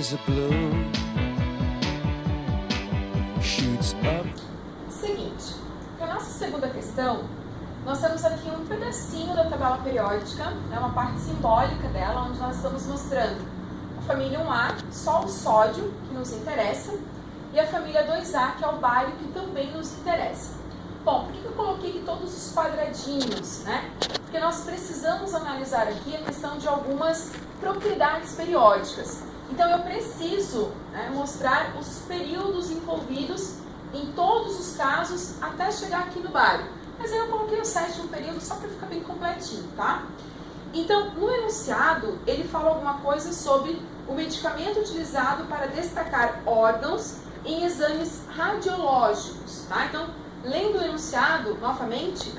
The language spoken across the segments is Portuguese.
as a balloon shoots up. Seguinte, para a nossa segunda questão, nós temos aqui um pedacinho da tabela periódica, uma parte simbólica dela, onde nós estamos mostrando a família 1A, só o sódio, que nos interessa, e a família 2A, que é o bário, que também nos interessa. Bom, por que eu coloquei aqui todos os quadradinhos, né? Porque nós precisamos analisar aqui a questão de algumas propriedades periódicas. Então, eu preciso mostrar os períodos envolvidos em todos os casos até chegar aqui no bário. Mas aí eu coloquei o sétimo período só para ficar bem completinho, tá? Então, no enunciado, ele fala alguma coisa sobre o medicamento utilizado para destacar órgãos em exames radiológicos, tá? Então, lendo o enunciado, novamente,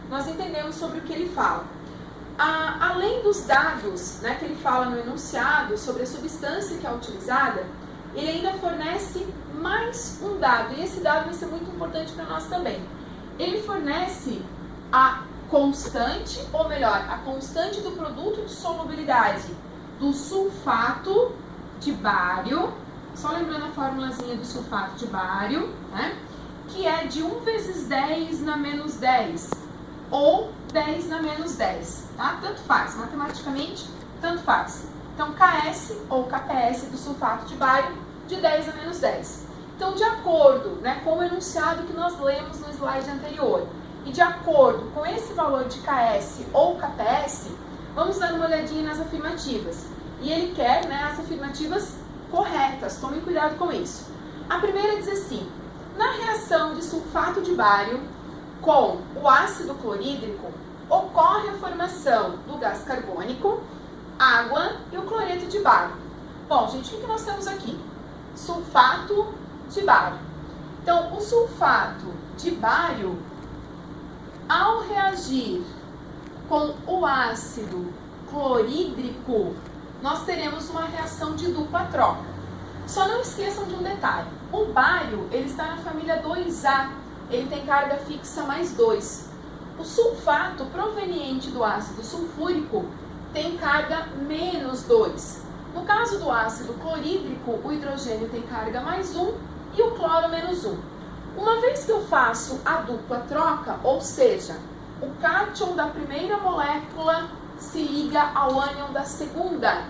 nós entendemos sobre o que ele fala. Além dos dados que ele fala no enunciado sobre a substância que é utilizada, ele ainda fornece mais um dado, e esse dado vai ser muito importante para nós também. Ele fornece a constante, ou melhor, a constante do produto de solubilidade do sulfato de bário, só lembrando a formulazinha do sulfato de bário, que é de 1 vezes 10 na menos 10, ou 10 na menos 10, tá? Tanto faz, matematicamente, tanto faz. Então, KS ou KPS do sulfato de bário, de 10 a menos 10. Então, de acordo com o enunciado que nós lemos no slide anterior, e de acordo com esse valor de KS ou KPS, vamos dar uma olhadinha nas afirmativas. E ele quer as afirmativas corretas, tome cuidado com isso. A primeira diz assim: na reação de sulfato de bário com o ácido clorídrico, ocorre a formação do gás carbônico, água e o cloreto de bário. Bom, gente, o que nós temos aqui? Sulfato de bário. Então, o sulfato de bário, ao reagir com o ácido clorídrico, nós teremos uma reação de dupla troca. Só não esqueçam de um detalhe. O bário, ele está na família 2A, ele tem carga fixa mais 2. O sulfato proveniente do ácido sulfúrico tem carga menos 2. No caso do ácido clorídrico, o hidrogênio tem carga mais 1 e o cloro menos 1. Uma vez que eu faço a dupla troca, ou seja, o cátion da primeira molécula se liga ao ânion da segunda,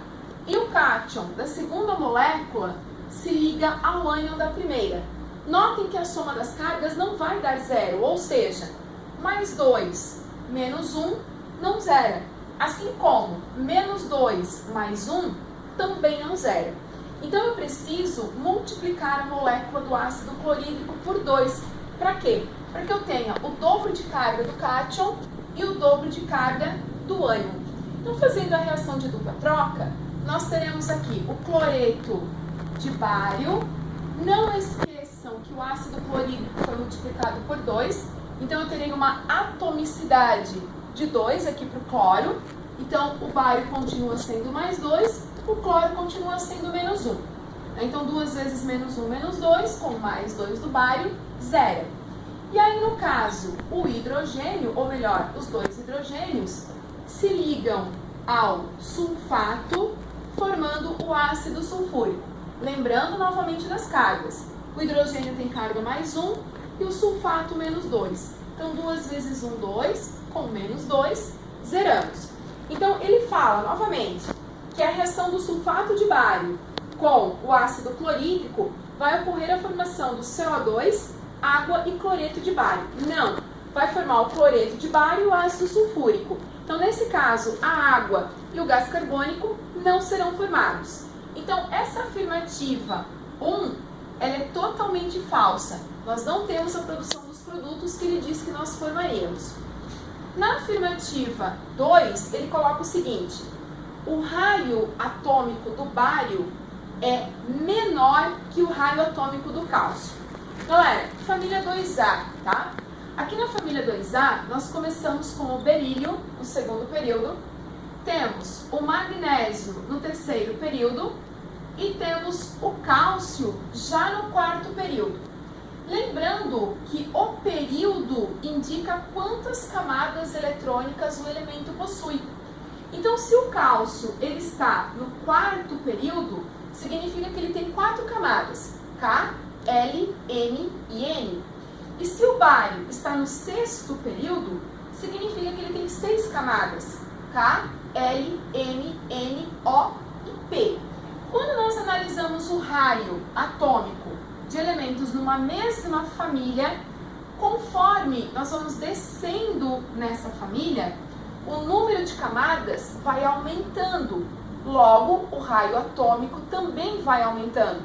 e o cátion da segunda molécula se liga ao ânion da primeira. Notem que a soma das cargas não vai dar zero, ou seja, mais 2 menos 1 não zera. Assim como menos 2 mais 1 também não zera. Então eu preciso multiplicar a molécula do ácido clorídrico por 2. Para quê? Para que eu tenha o dobro de carga do cátion e o dobro de carga do ânion. Então, fazendo a reação de dupla troca, nós teremos aqui o cloreto de bário. Não esqueçam que o ácido clorídrico foi multiplicado por 2. Então, eu terei uma atomicidade de 2 aqui para o cloro. Então, o bário continua sendo mais 2, o cloro continua sendo menos 1. Então, 2 vezes menos 1 menos 2, com mais 2 do bário, zero. E aí, no caso, o hidrogênio, ou melhor, os dois hidrogênios, se ligam ao sulfato, formando o ácido sulfúrico. Lembrando novamente das cargas. O hidrogênio tem carga mais 1 e o sulfato menos 2. Então, 2 vezes 1, 2, com menos 2, zeramos. Então, ele fala novamente que a reação do sulfato de bário com o ácido clorídrico vai ocorrer a formação do CO2, água e cloreto de bário. Não, vai formar o cloreto de bário e o ácido sulfúrico. Então, nesse caso, a água e o gás carbônico não serão formados. Então, essa afirmativa 1, ela é totalmente falsa. Nós não temos a produção dos produtos que ele diz que nós formaríamos. Na afirmativa 2, ele coloca o seguinte: o raio atômico do bário é menor que o raio atômico do cálcio. Galera, família 2A, tá? Aqui na família 2A, nós começamos com o berílio no segundo período, temos o magnésio no terceiro período e temos o cálcio já no quarto período. Lembrando que o período indica quantas camadas eletrônicas o elemento possui. Então, se o cálcio ele está no quarto período, significa que ele tem 4 camadas, K, L, M e N. E se o bário está no 6º período, significa que ele tem 6 camadas, K, L, M, N, O e P. Quando nós analisamos o raio atômico de elementos numa mesma família, conforme nós vamos descendo nessa família, o número de camadas vai aumentando. Logo, o raio atômico também vai aumentando.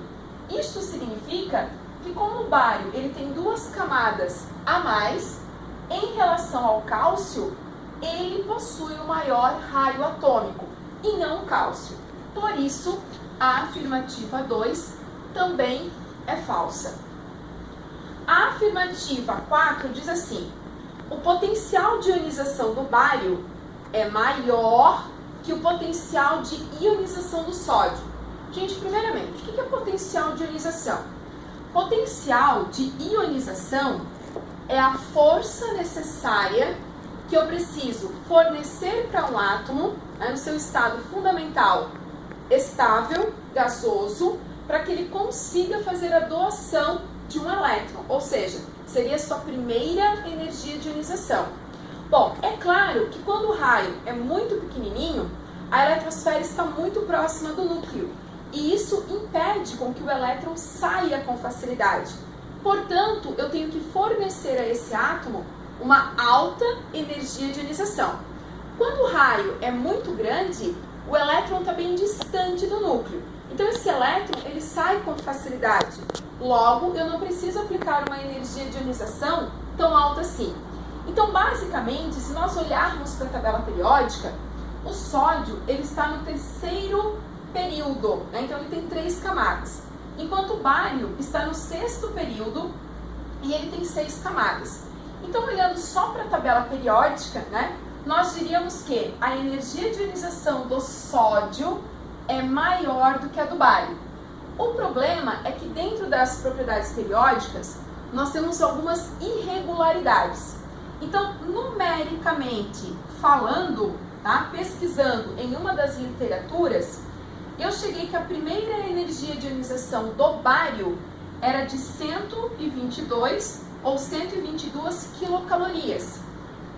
Isto significa que como o bário ele tem 2 camadas a mais, em relação ao cálcio, ele possui o maior raio atômico e não o cálcio. Por isso, a afirmativa 2 também é falsa. A afirmativa 4 diz assim: o potencial de ionização do bário é maior que o potencial de ionização do sódio. Gente, primeiramente, o que é potencial de ionização? Potencial de ionização é a força necessária que eu preciso fornecer para um átomo, no seu estado fundamental estável, gasoso, para que ele consiga fazer a doação de um elétron, ou seja, seria a sua primeira energia de ionização. Bom, é claro que quando o raio é muito pequenininho, a eletrosfera está muito próxima do núcleo, e isso impede com que o elétron saia com facilidade. Portanto, eu tenho que fornecer a esse átomo uma alta energia de ionização. Quando o raio é muito grande, o elétron está bem distante do núcleo. Então, esse elétron ele sai com facilidade. Logo, eu não preciso aplicar uma energia de ionização tão alta assim. Então, basicamente, se nós olharmos para a tabela periódica, o sódio ele está no 3º período, então ele tem 3 camadas. Enquanto o bário está no 6º período e ele tem 6 camadas. Então, olhando só para a tabela periódica, nós diríamos que a energia de ionização do sódio é maior do que a do bário. O problema é que dentro das propriedades periódicas, nós temos algumas irregularidades. Então, numericamente falando, pesquisando em uma das literaturas, eu cheguei que a primeira energia de ionização do bário era de 122 ou 122 quilocalorias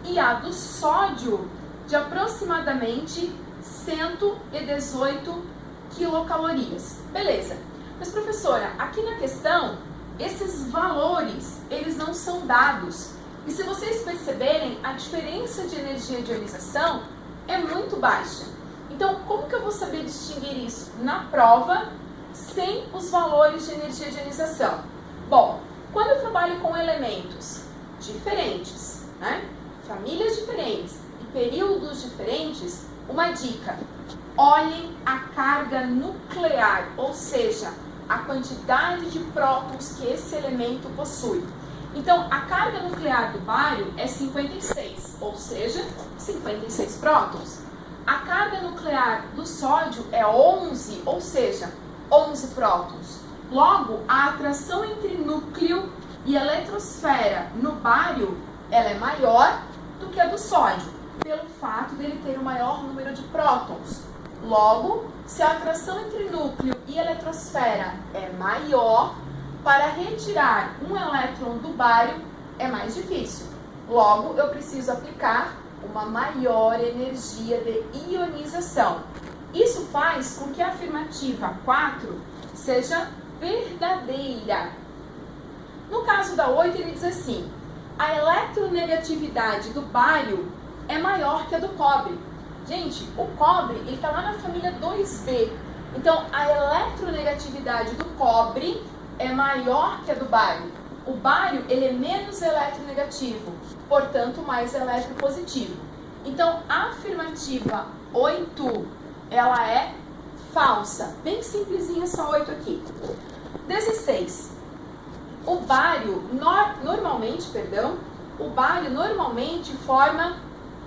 e a do sódio de aproximadamente 118 quilocalorias. Beleza. Mas, professora, aqui na questão, esses valores, eles não são dados. E se vocês perceberem, a diferença de energia de ionização é muito baixa. Então, como que eu vou saber distinguir isso na prova sem os valores de energia de ionização? Bom, quando eu trabalho com elementos diferentes, famílias diferentes e períodos diferentes, uma dica: olhem a carga nuclear, ou seja, a quantidade de prótons que esse elemento possui. Então, a carga nuclear do bário é 56, ou seja, 56 prótons. A carga nuclear do sódio é 11, ou seja, 11 prótons. Logo, a atração entre núcleo e eletrosfera no bário, ela é maior do que a do sódio, pelo fato dele ter o maior número de prótons. Logo, se a atração entre núcleo e eletrosfera é maior, para retirar um elétron do bário é mais difícil. Logo, eu preciso aplicar uma maior energia de ionização. Isso faz com que a afirmativa 4 seja verdadeira. No caso da 8, ele diz assim: a eletronegatividade do bário é maior que a do cobre. Gente, o cobre ele está lá na família 2B. Então, a eletronegatividade do cobre é maior que a do bário. O bário ele é menos eletronegativo, portanto, mais eletropositivo. Então, a afirmativa 8, ela é falsa. Bem simplesinha essa 8 aqui. 16. O bário normalmente forma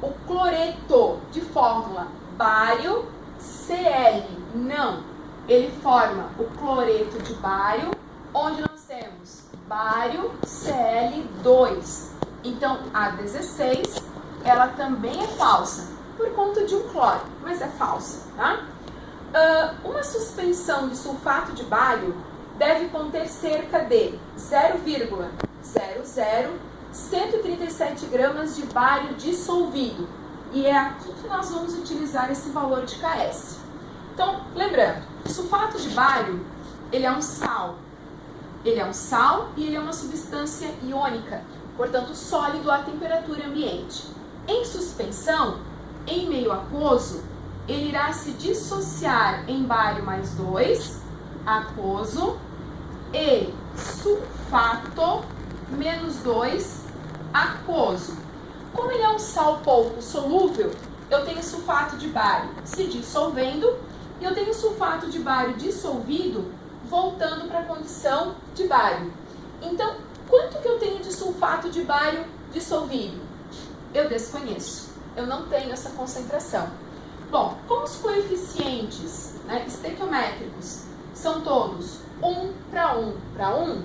o cloreto de fórmula bário Cl. Não, ele forma o cloreto de bário, onde nós temos bário Cl2. Então, a 16, ela também é falsa, por conta de um cloro, mas é falsa, tá? Uma suspensão de sulfato de bário deve conter cerca de 0,00137 gramas de bário dissolvido. E é aqui que nós vamos utilizar esse valor de KS. Então, lembrando, o sulfato de bário, ele é um sal. Ele é um sal e ele é uma substância iônica, portanto sólido à temperatura ambiente. Em suspensão, em meio aquoso, ele irá se dissociar em bário mais 2, aquoso, e sulfato menos 2, aquoso. Como ele é um sal pouco solúvel, eu tenho sulfato de bário se dissolvendo e eu tenho sulfato de bário dissolvido voltando para a condição de bário. Então, quanto que eu tenho de sulfato de bário dissolvido? Eu desconheço, eu não tenho essa concentração. Bom, como os coeficientes, né, estequiométricos são todos 1 para 1 para 1,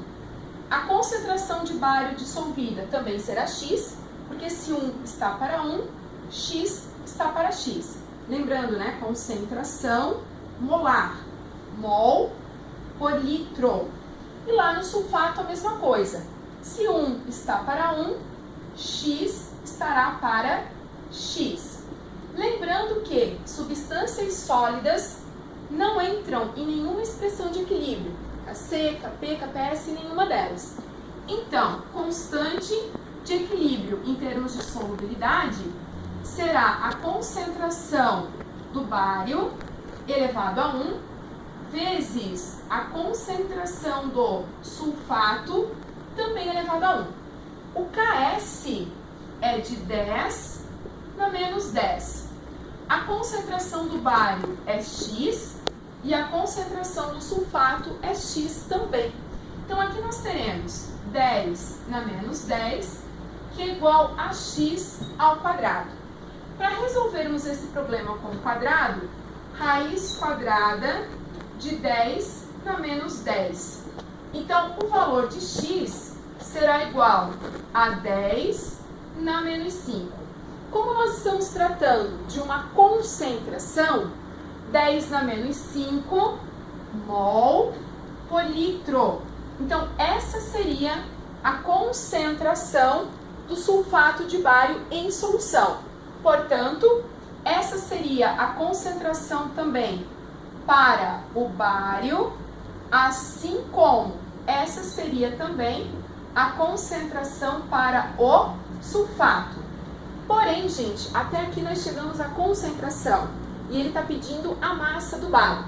a concentração de bário dissolvida também será X, porque se 1 está para 1, X está para X. Lembrando, né, concentração molar, mol por litro. E lá no sulfato a mesma coisa. Se 1 está para 1, X estará para X. Lembrando que substâncias sólidas não entram em nenhuma expressão de equilíbrio. KC, KP, KPS, nenhuma delas. Então, constante de equilíbrio em termos de solubilidade será a concentração do bário elevado a 1 vezes a concentração do sulfato também elevado a 1. O KS é de 10 na menos 10. A concentração do bário é X e a concentração do sulfato é X também. Então aqui nós teremos 10 na menos 10, que é igual a X ao quadrado. Para resolvermos esse problema com o quadrado, raiz quadrada de 10 na menos 10. Então, o valor de X será igual a 10 na menos 5. Como nós estamos tratando de uma concentração, 10 na menos 5 mol por litro. Então, essa seria a concentração do sulfato de bário em solução. Portanto, essa seria a concentração também para o bário, assim como essa seria também a concentração para o sulfato. Porém, gente, até aqui nós chegamos à concentração e ele está pedindo a massa do bário.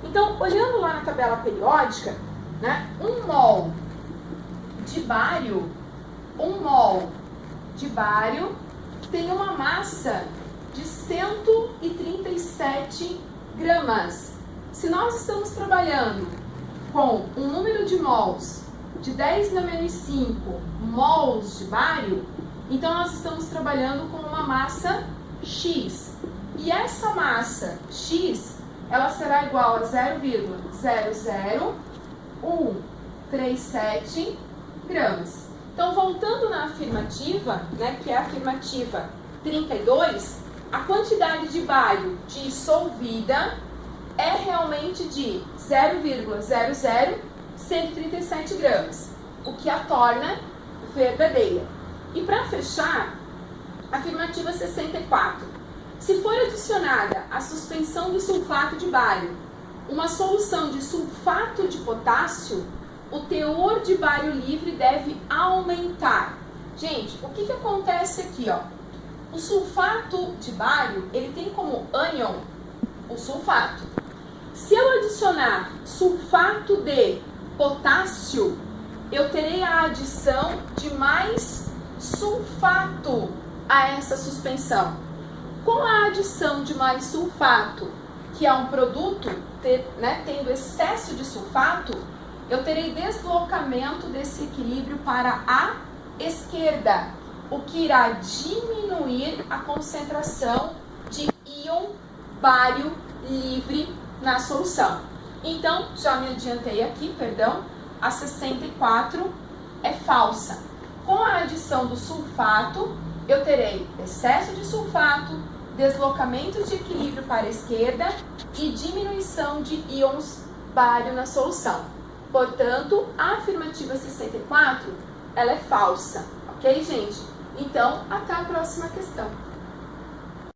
Então, olhando lá na tabela periódica, né, 1 mol de bário tem uma massa de 137 gramas. Se nós estamos trabalhando com um número de mols de 10 na menos 5 mols de bário, então nós estamos trabalhando com uma massa X. E essa massa X, ela será igual a 0,00137 gramas. Então, voltando na afirmativa, né, que é a afirmativa 32, a quantidade de bário dissolvida é realmente de 0,00137 gramas, o que a torna verdadeira. E para fechar, afirmativa 64. Se for adicionada à suspensão de sulfato de bário uma solução de sulfato de potássio, o teor de bário livre deve aumentar. Gente, o que acontece aqui, ó? O sulfato de bário, ele tem como ânion o sulfato. Se eu adicionar sulfato de potássio, eu terei a adição de mais sulfato a essa suspensão. Com a adição de mais sulfato, que é um produto tendo excesso de sulfato, eu terei deslocamento desse equilíbrio para a esquerda, o que irá diminuir a concentração de íon bário livre na solução. Então, já me adiantei aqui, a 64 é falsa. Com a adição do sulfato, eu terei excesso de sulfato, deslocamento de equilíbrio para a esquerda e diminuição de íons bário na solução. Portanto, a afirmativa 64, ela é falsa, ok, gente? Então, até a próxima questão.